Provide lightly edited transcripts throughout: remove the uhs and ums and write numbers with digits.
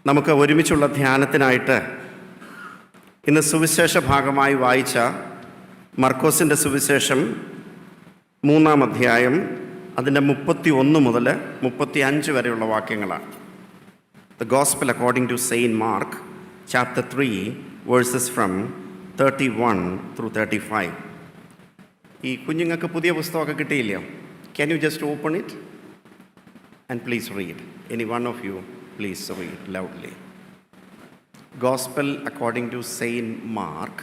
നമുക്ക് ഒരുമിച്ചുള്ള ധ്യാനത്തിനായിട്ട് ഇന്ന് സുവിശേഷ ഭാഗമായി വായിച്ച മർക്കോസിൻ്റെ സുവിശേഷം 3-ാം അധ്യായം അതിൻ്റെ 31 മുതൽ 35 വരെയുള്ള വാക്യങ്ങളാണ്. The Gospel according to Saint Mark, chapter 3, verses from 31 through 35. ഈ കുഞ്ഞുങ്ങൾക്ക് പുതിയ പുസ്തകമൊക്കെ കിട്ടിയില്ലയോ? Can you just open it and please read? Any one of you, please read loudly. Gospel according to Saint Mark,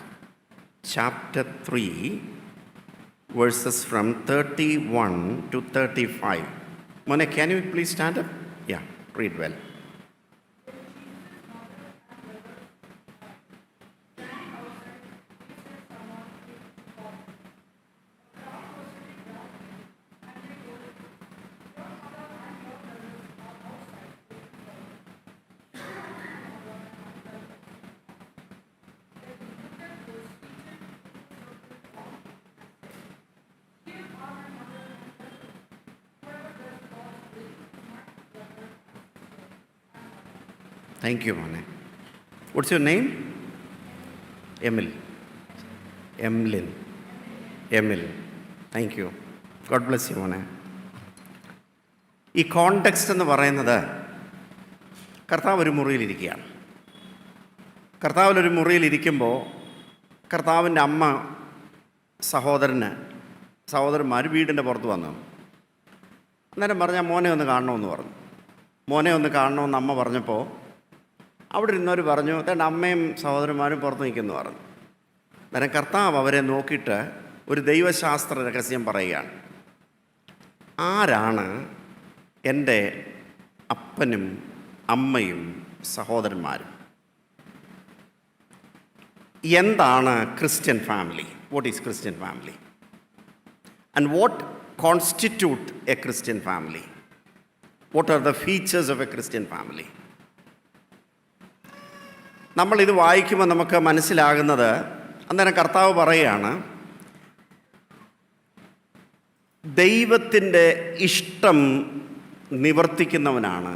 chapter 3, verses from 31 to 35. Mone, can you please stand up? Yeah, read well. Thank you, Mone. What's your name? Emil. Emil. Thank you. God bless you, Mone. ഈ context എന്ന് പറയുന്നത് കർത്താവ് ഒരു മുറിയിലിരിക്കുകയാണ്. കർത്താവിലൊരു മുറിയിലിരിക്കുമ്പോൾ കർത്താവിൻ്റെ അമ്മ സഹോദരന്മാർ വീടിൻ്റെ പുറത്ത് വന്നു. അന്നേരം പറഞ്ഞാൽ മോനെ ഒന്ന് കാണണമെന്ന് പറഞ്ഞു. മോനെ ഒന്ന് കാണണമെന്ന് അമ്മ പറഞ്ഞപ്പോൾ അവിടെ ഇരുന്നവർ പറഞ്ഞു, അതേണ്ട അമ്മയും സഹോദരന്മാരും പുറത്ത് നിൽക്കുമെന്ന് പറഞ്ഞു. അന്നേരം കർത്താവ് അവരെ നോക്കിയിട്ട് ഒരു ദൈവശാസ്ത്ര രഹസ്യം പറയുകയാണ്. ആരാണ് എൻ്റെ അപ്പനും അമ്മയും സഹോദരന്മാരും? എന്താണ് Christian family? What is Christian family? And what constitute A Christian family? What are the features of A Christian family? നമ്മളിത് വായിക്കുമ്പോൾ നമുക്ക് മനസ്സിലാകുന്നത്, അന്നേരം കർത്താവ് പറയുകയാണ്, ദൈവത്തിൻ്റെ ഇഷ്ടം നിവർത്തിക്കുന്നവനാണ്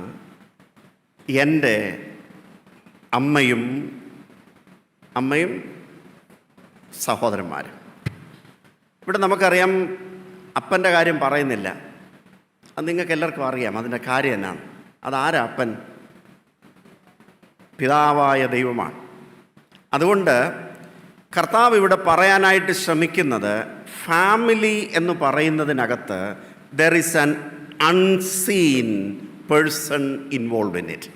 എൻ്റെ അമ്മയും സഹോദരന്മാരും. ഇവിടെ നമുക്കറിയാം, അപ്പൻ്റെ കാര്യം പറയുന്നില്ല. അത് നിങ്ങൾക്ക് എല്ലാവർക്കും അറിയാം അതിൻ്റെ കാര്യം എന്നാണ്. അതാരാ അപ്പൻ? പിതാവായ ദൈവമാണ്. അതുകൊണ്ട് കർത്താവ് ഇവിടെ പറയാനായിട്ട് ശ്രമിക്കുന്നത്, ഫാമിലി എന്ന് പറയുന്നതിനകത്ത് there is an unseen person involve in it.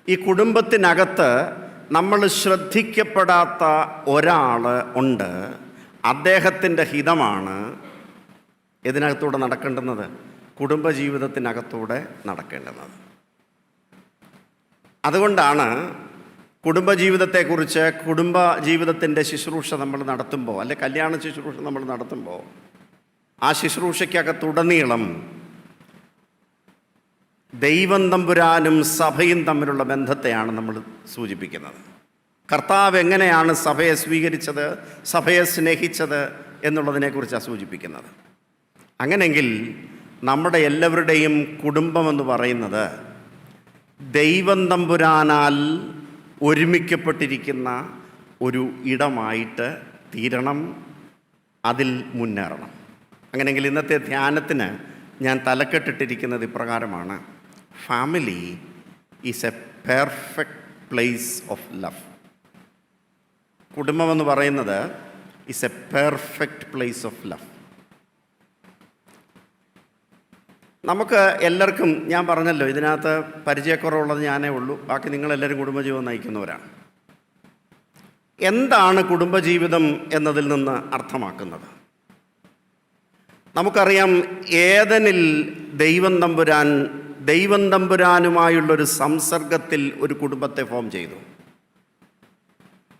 ഈ കുടുംബത്തിനകത്ത് നമ്മൾ ശ്രദ്ധിക്കപ്പെടാത്ത ഒരാൾ ഉണ്ട്. അദ്ദേഹത്തിൻ്റെ ഹിതമാണ് ഇതിനകത്തൂടെ നടക്കേണ്ടുന്നത്, കുടുംബജീവിതത്തിനകത്തൂടെ നടക്കേണ്ടുന്നത്. അതുകൊണ്ടാണ് കുടുംബജീവിതത്തെക്കുറിച്ച്, കുടുംബജീവിതത്തിൻ്റെ ശുശ്രൂഷ നമ്മൾ നടത്തുമ്പോൾ, അല്ലെ കല്യാണ ശുശ്രൂഷ നമ്മൾ നടത്തുമ്പോൾ, ആ ശുശ്രൂഷയ്ക്കകത്തുടനീളം ദൈവം തമ്പുരാനും സഭയും തമ്മിലുള്ള ബന്ധത്തെയാണ് നമ്മൾ സൂചിപ്പിക്കുന്നത്. കർത്താവ് എങ്ങനെയാണ് സഭയെ സ്വീകരിച്ചത്, സഭയെ സ്നേഹിച്ചത് എന്നുള്ളതിനെക്കുറിച്ചാണ് സൂചിപ്പിക്കുന്നത്. അങ്ങനെയെങ്കിൽ നമ്മുടെ എല്ലാവരുടെയും കുടുംബമെന്ന് പറയുന്നത് ദൈവം തമ്പുരാനാൽ ഒരുമിക്കപ്പെട്ടിരിക്കുന്ന ഒരു ഇടമായിട്ട് തീരണം, അതിൽ മുന്നേറണം. അങ്ങനെയെങ്കിൽ ഇന്നത്തെ ധ്യാനത്തിന് ഞാൻ തലക്കെട്ടിട്ടിരിക്കുന്നത് ഇപ്രകാരമാണ്: family is a perfect place of love. കുടുംബമെന്ന് പറയുന്നത് is a perfect place of love. നമുക്ക് എല്ലാവർക്കും, ഞാൻ പറഞ്ഞല്ലോ, ഇതിനകത്ത് പരിചയക്കുറവുള്ളത് ഞാനേ ഉള്ളൂ, ബാക്കി നിങ്ങളെല്ലാവരും കുടുംബജീവിതം നയിക്കുന്നവരാണ്. എന്താണ് കുടുംബജീവിതം എന്നതിൽ നിന്ന് അർത്ഥമാക്കുന്നത്? നമുക്കറിയാം, ഏദനിൽ ദൈവം തമ്പുരാനുമായുള്ളൊരു സംസർഗത്തിൽ ഒരു കുടുംബത്തെ ഫോം ചെയ്തു.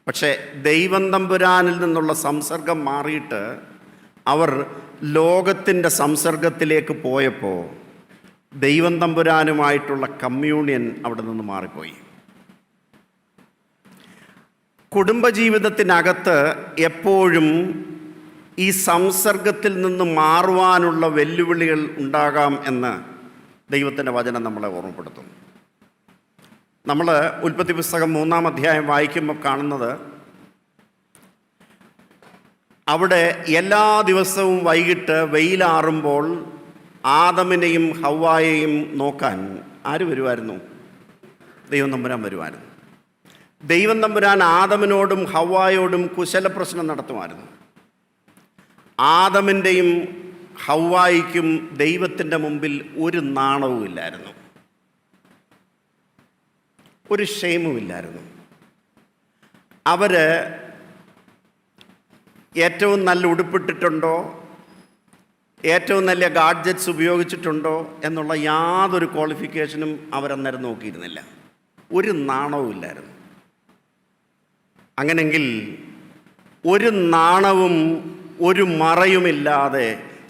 പക്ഷേ ദൈവം തമ്പുരാനിൽ നിന്നുള്ള സംസർഗം മാറിയിട്ട് അവർ ലോകത്തിൻ്റെ സംസർഗത്തിലേക്ക് പോയപ്പോൾ ദൈവം തമ്പുരാനുമായിട്ടുള്ള കമ്മ്യൂണിയൻ അവിടെ നിന്ന് മാറിപ്പോയി. കുടുംബജീവിതത്തിനകത്ത് എപ്പോഴും ഈ സംസർഗത്തിൽ നിന്ന് മാറുവാനുള്ള വെല്ലുവിളികൾ ഉണ്ടാകാം എന്ന് ദൈവത്തിൻ്റെ വചനം നമ്മളെ ഓർമ്മപ്പെടുത്തുന്നു. നമ്മൾ ഉൽപ്പത്തി പുസ്തകം 3-ാം അധ്യായം വായിക്കുമ്പോൾ കാണുന്നത്, അവിടെ എല്ലാ ദിവസവും വൈകിട്ട് വെയിലാറുമ്പോൾ ആദമിനെയും ഹവ്വായെയും നോക്കാൻ ആര് വരുമായിരുന്നു? ദൈവം തമ്പുരാൻ വരുമായിരുന്നു. ദൈവം തമ്പുരാൻ ആദമിനോടും ഹവ്വായോടും കുശലപ്രശ്നം നടത്തുമായിരുന്നു. ആദമിൻ്റെയും ഹവ്വായിക്കും ദൈവത്തിൻ്റെ മുമ്പിൽ ഒരു നാണവും ഇല്ലായിരുന്നു, ഒരു ഷെയിമുമില്ലായിരുന്നു. അവർ ഏറ്റവും നല്ല ഉടുപ്പിട്ടിട്ടുണ്ടോ, ഏറ്റവും നല്ല ഗാഡ്ജറ്റ്സ് ഉപയോഗിച്ചിട്ടുണ്ടോ എന്നുള്ള യാതൊരു ക്വാളിഫിക്കേഷനും അവരന്നേരം നോക്കിയിരുന്നില്ല. ഒരു നാണവും ഇല്ലായിരുന്നു. അങ്ങനെങ്കിൽ ഒരു നാണവും ഒരു മറയുമില്ലാതെ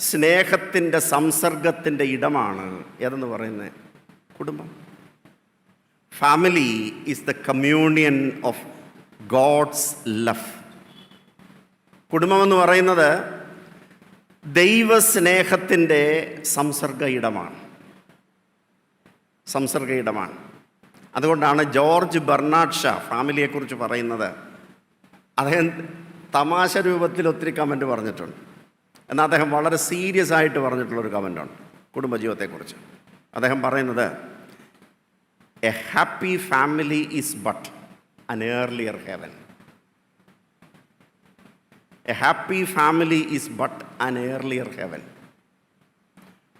സ്നേഹത്തിൻ്റെ സംസർഗത്തിൻ്റെ ഇടമാണ് ഏതെന്ന് പറയുന്നത് കുടുംബം. Family is the communion of God's love. കുടുംബമെന്ന് പറയുന്നത് ദൈവസ്നേഹത്തിൻ്റെ സംസർഗ ഇടമാണ്. അതുകൊണ്ടാണ് ജോർജ് ബെർണാഡ് ഷാ ഫാമിലിയെക്കുറിച്ച് പറയുന്നത്. അദ്ദേഹം തമാശ രൂപത്തിൽ ഒത്തിരി കമൻറ്റ് പറഞ്ഞിട്ടുണ്ട്. എന്നാൽ അദ്ദേഹം വളരെ സീരിയസ് ആയിട്ട് പറഞ്ഞിട്ടുള്ളൊരു കമൻറ്റാണ് കുടുംബജീവിതത്തെക്കുറിച്ച്. അദ്ദേഹം പറയുന്നത്, a happy family is but an earlier heaven. A happy family is but an earlier heaven.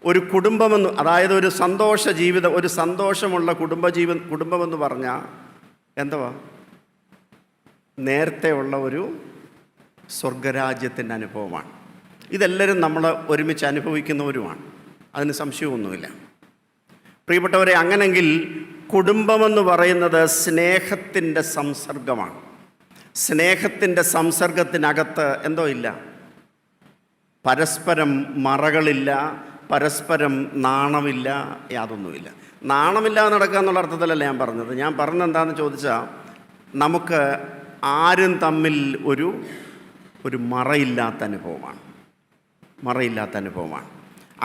ഒരു കുടുംബമെന്ന്, അതായത് ഒരു സന്തോഷ ജീവിതം, ഒരു സന്തോഷമുള്ള കുടുംബമെന്ന് പറഞ്ഞാൽ എന്തുവാ? നേരത്തെ ഉള്ള ഒരു സ്വർഗരാജ്യത്തിൻ്റെ അനുഭവമാണ്. ഇതെല്ലാവരും നമ്മൾ ഒരുമിച്ച് അനുഭവിക്കുന്നവരുമാണ്, അതിന് സംശയമൊന്നുമില്ല. പ്രിയപ്പെട്ടവരെ, അങ്ങനെങ്കിൽ കുടുംബമെന്ന് പറയുന്നത് സ്നേഹത്തിൻ്റെ സംസർഗമാണ്. സ്നേഹത്തിൻ്റെ സംസർഗത്തിനകത്ത് എന്തോ ഇല്ല? പരസ്പരം മറകളില്ല, പരസ്പരം നാണമില്ല, യാതൊന്നുമില്ല. നാണമില്ലാതെ നടക്കുക എന്നുള്ള അർത്ഥത്തിലല്ല ഞാൻ പറഞ്ഞത്. ഞാൻ പറഞ്ഞത് എന്താണെന്ന് ചോദിച്ചാൽ, നമുക്ക് ആരും തമ്മിൽ ഒരു മറയില്ലാത്ത അനുഭവമാണ്.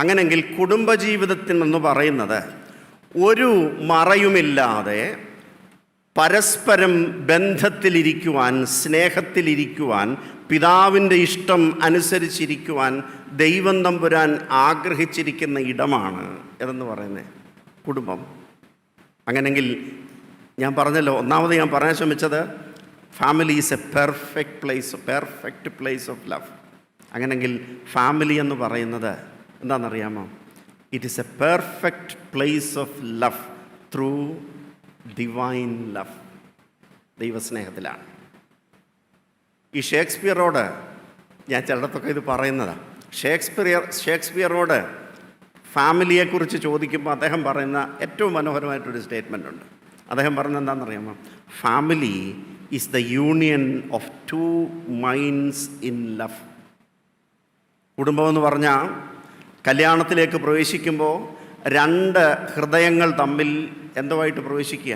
അങ്ങനെങ്കിൽ കുടുംബജീവിതത്തിനെന്ന് പറയുന്നത് ഒരു മറയുമില്ലാതെ പരസ്പരം ബന്ധത്തിലിരിക്കുവാൻ, സ്നേഹത്തിലിരിക്കുവാൻ, പിതാവിൻ്റെ ഇഷ്ടം അനുസരിച്ചിരിക്കുവാൻ ദൈവം തമ്പുരാൻ ആഗ്രഹിച്ചിരിക്കുന്ന ഇടമാണ് ഏതെന്ന് പറയുന്നത് കുടുംബം. അങ്ങനെങ്കിൽ ഞാൻ പറഞ്ഞല്ലോ, ഒന്നാമത് ഞാൻ പറയാൻ ശ്രമിച്ചത് family is a perfect place of love. അങ്ങനെങ്കിൽ ഫാമിലി എന്ന് പറയുന്നത് എന്താണെന്നറിയാമോ? It is a perfect place of love through divine love. ദൈവസ്നേഹത്തിലാണ്. ഈ ഷേക്സ്പിയറോട് ഞാൻ ചിലയിടത്തൊക്കെ ഇത് പറയുന്നതാണ്. ഷേക്സ്പിയറോട് ഫാമിലിയെക്കുറിച്ച് ചോദിക്കുമ്പോൾ അദ്ദേഹം പറയുന്ന ഏറ്റവും മനോഹരമായിട്ടൊരു സ്റ്റേറ്റ്മെൻ്റ് ഉണ്ട്. അദ്ദേഹം പറയുന്നത് എന്താണെന്നറിയാമോ? Family is the union of two minds in love. കുടുംബമെന്ന് പറഞ്ഞാൽ കല്യാണത്തിലേക്ക് പ്രവേശിക്കുമ്പോൾ രണ്ട് ഹൃദയങ്ങൾ തമ്മിൽ എന്തുമായിട്ട് പ്രവേശിക്കുക?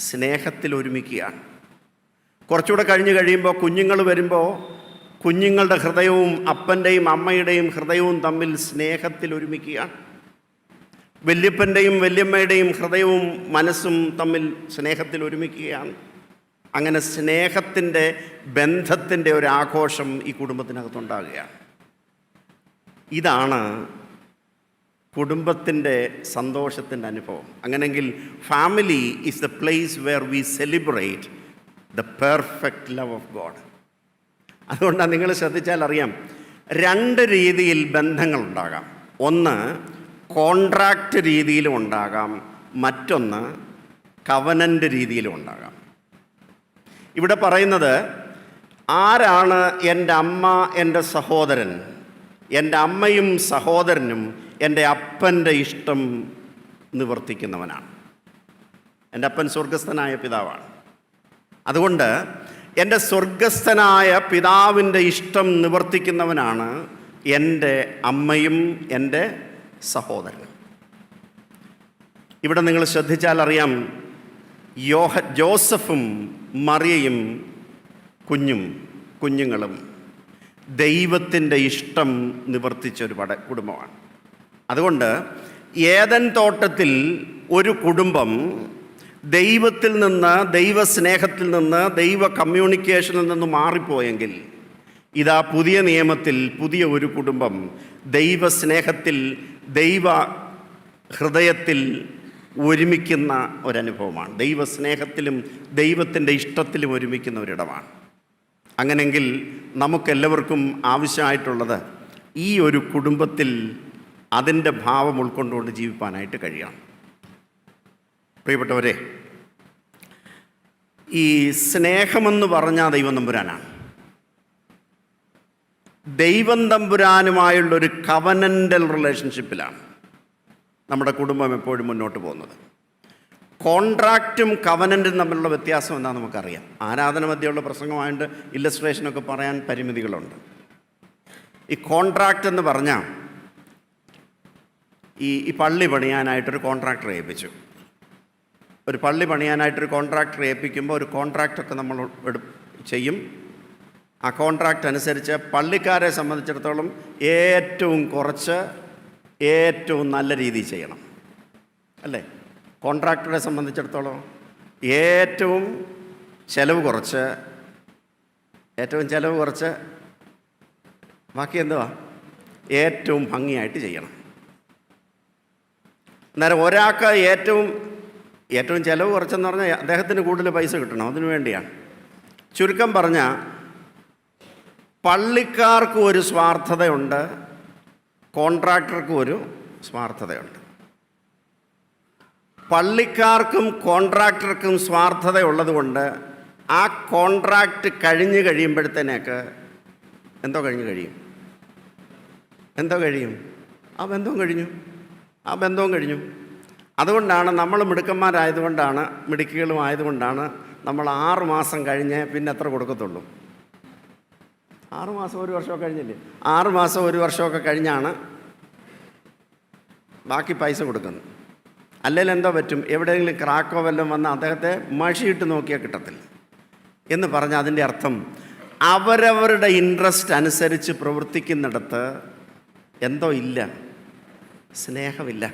സ്നേഹത്തിൽ ഒരുമിക്കുകയാണ്. കുറച്ചുകൂടെ കഴിയുമ്പോൾ കുഞ്ഞുങ്ങൾ വരുമ്പോൾ കുഞ്ഞുങ്ങളുടെ ഹൃദയവും അപ്പൻ്റെയും അമ്മയുടെയും ഹൃദയവും തമ്മിൽ സ്നേഹത്തിൽ ഒരുമിക്കുകയാണ്. വല്യപ്പൻ്റെയും വല്യമ്മയുടെയും ഹൃദയവും മനസ്സും തമ്മിൽ സ്നേഹത്തിൽ ഒരുമിക്കുകയാണ്. അങ്ങനെ സ്നേഹത്തിൻ്റെ ബന്ധത്തിൻ്റെ ഒരു ആഘോഷം ഈ കുടുംബത്തിനകത്തുണ്ടാകുകയാണ്. ഇതാണ് കുടുംബത്തിൻ്റെ സന്തോഷത്തിൻ്റെ അനുഭവം. അങ്ങനെങ്കിൽ family is the place where we celebrate the perfect love of God. അതുകൊണ്ടാണ് നിങ്ങൾ ശ്രദ്ധിച്ചാൽ അറിയാം, രണ്ട് രീതിയിൽ ബന്ധങ്ങളുണ്ടാകാം. ഒന്ന് കോൺട്രാക്റ്റ് രീതിയിലും ഉണ്ടാകാം, മറ്റൊന്ന് കവനൻ്റ് രീതിയിലും ഉണ്ടാകാം. ഇവിടെ പറയുന്നത്, ആരാണ് എൻ്റെ അമ്മ, എൻ്റെ സഹോദരൻ? എൻ്റെ അമ്മയും സഹോദരനും എൻ്റെ അപ്പൻ്റെ ഇഷ്ടം നിവർത്തിക്കുന്നവനാണ്. എൻ്റെ അപ്പൻ സ്വർഗസ്ഥനായ പിതാവാണ്. അതുകൊണ്ട് എൻ്റെ സ്വർഗസ്ഥനായ പിതാവിൻ്റെ ഇഷ്ടം നിവർത്തിക്കുന്നവനാണ് എൻ്റെ അമ്മയും എൻ്റെ സഹോദരനും. ഇവിടെ നിങ്ങൾ ശ്രദ്ധിച്ചാൽ അറിയാം, ജോസഫും മറിയയും കുഞ്ഞുങ്ങളും ദൈവത്തിൻ്റെ ഇഷ്ടം നിവർത്തിച്ചൊരു കുടുംബമാണ്. അതുകൊണ്ട് ഏദൻ തോട്ടത്തിൽ ഒരു കുടുംബം ദൈവത്തിൽ നിന്ന്, ദൈവസ്നേഹത്തിൽ നിന്ന്, ദൈവ കമ്മ്യൂണിക്കേഷനിൽ നിന്ന് മാറിപ്പോയെങ്കിൽ, ഇതാ പുതിയ നിയമത്തിൽ പുതിയ ഒരു കുടുംബം ദൈവസ്നേഹത്തിൽ, ദൈവ ഹൃദയത്തിൽ ഒരുമിക്കുന്ന ഒരനുഭവമാണ്. ദൈവസ്നേഹത്തിലും ദൈവത്തിൻ്റെ ഇഷ്ടത്തിലും ഒരുമിക്കുന്ന ഒരിടമാണ്. അങ്ങനെങ്കിൽ നമുക്കെല്ലാവർക്കും ആവശ്യമായിട്ടുള്ളത് ഈ ഒരു കുടുംബത്തിൽ അതിൻ്റെ ഭാവം ഉൾക്കൊണ്ടുകൊണ്ട് ജീവിപ്പാനായിട്ട് കഴിയണം. പ്രിയപ്പെട്ടവരെ, ഈ സ്നേഹമെന്ന് പറഞ്ഞാൽ ദൈവം തമ്പുരാനാണ്. ദൈവം തമ്പുരാനുമായുള്ളൊരു കവനൻ്റൽ റിലേഷൻഷിപ്പിലാണ് നമ്മുടെ കുടുംബം എപ്പോഴും മുന്നോട്ട് പോകുന്നത്. കോൺട്രാക്റ്റും കവനൻറ്റും തമ്മിലുള്ള വ്യത്യാസം എന്താണെന്ന് നമുക്കറിയാം. ആരാധന മധ്യമുള്ള പ്രസംഗമായിട്ട് ഇല്ലസ്ട്രേഷനൊക്കെ പറയാൻ പരിമിതികളുണ്ട്. ഈ കോൺട്രാക്റ്റ് എന്ന് പറഞ്ഞാൽ ഈ പള്ളി പണിയാനായിട്ടൊരു കോൺട്രാക്ടറെ ഏൽപ്പിച്ചു. ഒരു പള്ളി പണിയാനായിട്ടൊരു കോൺട്രാക്ടറെ ഏൽപ്പിക്കുമ്പോൾ ഒരു കോൺട്രാക്റ്റൊക്കെ നമ്മൾ ചെയ്യും. ആ കോൺട്രാക്റ്റ് അനുസരിച്ച് പള്ളിക്കാരെ സംബന്ധിച്ചിടത്തോളം ഏറ്റവും കുറച്ച് ഏറ്റവും നല്ല രീതിയിൽ ചെയ്യണം, അല്ലേ? കോൺട്രാക്ടറെ സംബന്ധിച്ചിടത്തോളം ഏറ്റവും ചിലവ് കുറച്ച് ബാക്കി എന്തുവാ ഏറ്റവും ഭംഗിയായിട്ട് ചെയ്യണം. അന്നേരം ഒരാൾക്ക് ഏറ്റവും ചിലവ് കുറച്ചെന്ന് പറഞ്ഞാൽ അദ്ദേഹത്തിന് കൂടുതൽ പൈസ കിട്ടണം, അതിനു വേണ്ടിയാണ്. ചുരുക്കം പറഞ്ഞാൽ പള്ളിക്കാർക്കും ഒരു സ്വാർത്ഥതയുണ്ട്, കോൺട്രാക്ടർക്കും ഒരു സ്വാർത്ഥതയുണ്ട്. പള്ളിക്കാർക്കും കോൺട്രാക്ടർക്കും സ്വാർത്ഥതയുള്ളത് കൊണ്ട് ആ കോൺട്രാക്റ്റ് കഴിയുമ്പോഴത്തേനേക്ക് എന്തോ കഴിയും? ആ ബന്ധവും കഴിഞ്ഞു. അതുകൊണ്ടാണ് നമ്മൾ മിടുക്കികളുമായതുകൊണ്ടാണ് നമ്മൾ 6 മാസം കഴിഞ്ഞ് പിന്നെ എത്ര കൊടുക്കത്തുള്ളൂ? 6 മാസം 1 വർഷമൊക്കെ കഴിഞ്ഞില്ലേ? 6 മാസം 1 വർഷമൊക്കെ കഴിഞ്ഞാണ് ബാക്കി പൈസ കൊടുക്കുന്നത്. അല്ലെങ്കിൽ എന്തോ പറ്റും, എവിടെയെങ്കിലും ക്രാക്കോ വല്ലതും വന്ന് അദ്ദേഹത്തെ മഷിയിട്ട് നോക്കിയാൽ കിട്ടത്തില്ല എന്ന് പറഞ്ഞാൽ അതിൻ്റെ അർത്ഥം അവരവരുടെ ഇൻട്രസ്റ്റ് അനുസരിച്ച് പ്രവർത്തിക്കുന്നിടത്ത് എന്തോ ഇല്ല, സ്നേഹമില്ല.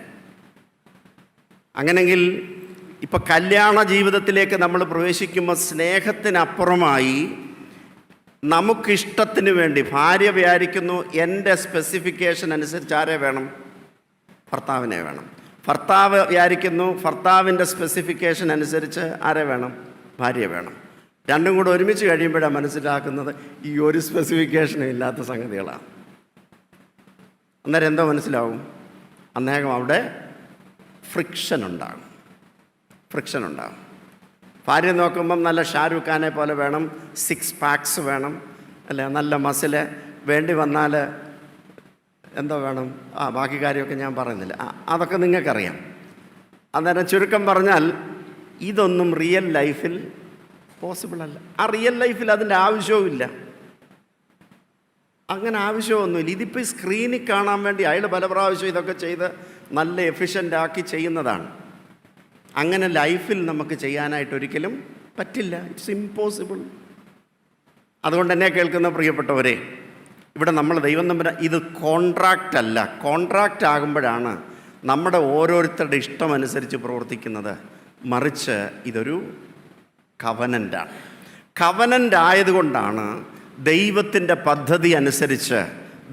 അങ്ങനെങ്കിൽ ഇപ്പം കല്യാണ ജീവിതത്തിലേക്ക് നമ്മൾ പ്രവേശിക്കുമ്പോൾ സ്നേഹത്തിനപ്പുറമായി നമുക്കിഷ്ടത്തിന് വേണ്ടി ഭാര്യ വിചാരിക്കുന്നു എൻ്റെ സ്പെസിഫിക്കേഷൻ അനുസരിച്ച് ആരെ വേണം? ഭർത്താവിനെ വേണം. ഭർത്താവ് വിചാരിക്കുന്നു ഭർത്താവിൻ്റെ സ്പെസിഫിക്കേഷൻ അനുസരിച്ച് ആരെ വേണം? ഭാര്യയെ വേണം. രണ്ടും കൂടെ ഒരുമിച്ച് കഴിയുമ്പോഴാണ് മനസ്സിലാക്കുന്നത് ഈ ഒരു സ്പെസിഫിക്കേഷനും ഇല്ലാത്ത സംഗതികളാണ്. അന്നേരം എന്തോ മനസ്സിലാവും? അന്നേരം അവിടെ ഫ്രിക്ഷൻ ഉണ്ടാകും. ഭാര്യ നോക്കുമ്പം നല്ല ഷാരൂഖ് ഖാനെ പോലെ വേണം, 6 പാക്സ് വേണം, അല്ലേ? നല്ല മസില് വേണ്ടി വന്നാൽ എന്തോ വേണം? ബാക്കി കാര്യമൊക്കെ ഞാൻ പറയുന്നില്ല, അതൊക്കെ നിങ്ങൾക്കറിയാം. അന്നേരം ചുരുക്കം പറഞ്ഞാൽ ഇതൊന്നും റിയൽ ലൈഫിൽ പോസിബിൾ അല്ല. ആ റിയൽ ലൈഫിൽ അതിൻ്റെ ആവശ്യവുമില്ല. അങ്ങനെ ആവശ്യമൊന്നുമില്ല. ഇതിപ്പോൾ ഈ സ്ക്രീനിൽ കാണാൻ വേണ്ടി അയാൾ പല പ്രാവശ്യം ഇതൊക്കെ ചെയ്ത് നല്ല എഫിഷ്യൻ്റാക്കി ചെയ്യുന്നതാണ്. അങ്ങനെ ലൈഫിൽ നമുക്ക് ചെയ്യാനായിട്ടൊരിക്കലും പറ്റില്ല. It's impossible. അതുകൊണ്ട് എന്നെ കേൾക്കുന്ന പ്രിയപ്പെട്ടവരെ, ഇവിടെ നമ്മൾ ദൈവം തമ്മിൽ ഇത് കോൺട്രാക്റ്റ് അല്ല. കോൺട്രാക്റ്റ് ആകുമ്പോഴാണ് നമ്മുടെ ഓരോരുത്തരുടെ ഇഷ്ടമനുസരിച്ച് പ്രവർത്തിക്കുന്നത്. മറിച്ച് ഇതൊരു കവനൻ്റാണ്. കവനൻ്റ് ആയതുകൊണ്ടാണ് ദൈവത്തിൻ്റെ പദ്ധതി അനുസരിച്ച്